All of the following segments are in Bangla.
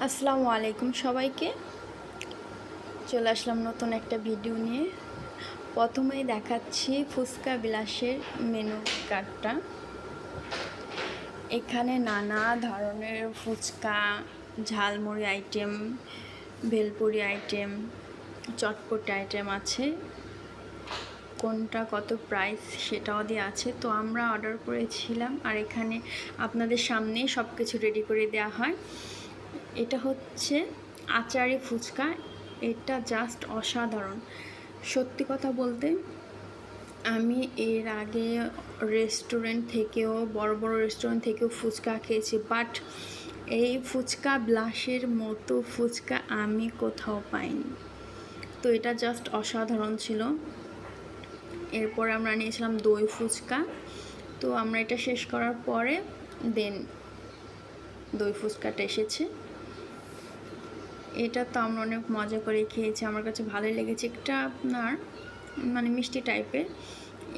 আসসালামু আলাইকুম সবাইকে। চলে আসলাম নতুন একটা ভিডিও নিয়ে। প্রথমেই দেখাচ্ছি ফুচকা বিলাসের মেনু কার্ডটা। এখানে নানা ধরনের ফুচকা, ঝালমুড়ি আইটেম, ভেলপুরি আইটেম, চটপটি আইটেম আছে। কোনটা কত প্রাইস সেটাও দিয়ে আছে। তো আমরা অর্ডার করেছিলাম, আর এখানে আপনাদের সামনেই সব কিছু রেডি করে দেওয়া হয়। এটা হচ্ছে আচারি ফুচকা। এটা জাস্ট অসাধারণ। সত্যি কথা বলতে আমি এর আগে রেস্টুরেন্ট থেকেও, বড় বড় রেস্টুরেন্ট থেকেও ফুচকা খেয়েছি, বাট এই ফুচকা বিলাসের মতো ফুচকা আমি কোথাও পাইনি। তো এটা জাস্ট অসাধারণ ছিল। এরপর আমরা নিয়েছিলাম দই ফুচকা। তো আমরা এটা শেষ করার পরে দেন দই ফুচকাটা এসেছে। এটা তো আমরা অনেক মজা করে খেয়েছি, আমার কাছে ভালোই লেগেছে। একটা আপনার মানে মিষ্টি টাইপের।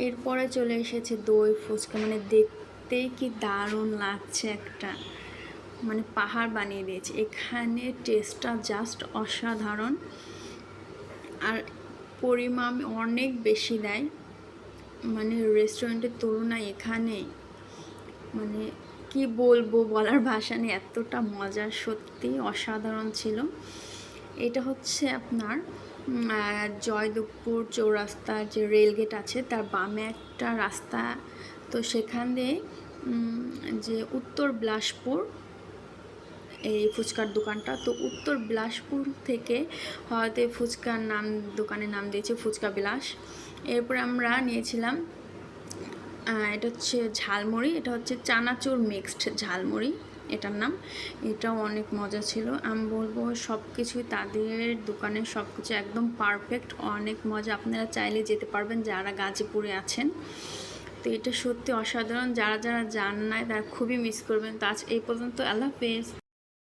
এরপরে চলে এসেছে দই ফুচকা, মানে দেখতেই কি দারুণ লাগছে, একটা মানে পাহাড় বানিয়ে দিয়েছে। এখানে টেস্টটা জাস্ট অসাধারণ, আর পরিমাণ অনেক বেশি দেয়, মানে রেস্টুরেন্টের তুলনায় এখানে মানে কি বলবো, বলার ভাষা নেই, এতটা মজা, সত্যি অসাধারণ ছিল। এটা হচ্ছে আপনার জয়দেবপুর চৌরাস্তার যে রেলগেট আছে তার বামে একটা রাস্তা। তো সেখানে যে উত্তর বিলাসপুর এই ফুচকার দোকানটা, তো উত্তর বিলাসপুর থেকে হয়তো ফুচকার নাম, দোকানের নাম দিয়েছে ফুচকা বিলাস। এরপরে আমরা নিয়েছিলাম এটা হচ্ছে ঝালমুড়ি। এটা হচ্ছে চানাচুর মিক্সড ঝালমুড়ি এটার নাম। এটাও অনেক মজা ছিল। আমি বলবো সব কিছুই তাদের দোকানের সব কিছু একদম পারফেক্ট, অনেক মজা। আপনারা চাইলে যেতে পারবেন যারা গাজীপুরে আছেন। তো এটা সত্যি অসাধারণ। যারা যারা যান নাই তারা খুবই মিস করবেন। তো আজ এই পর্যন্ত। আল্লাহ হাফেজ।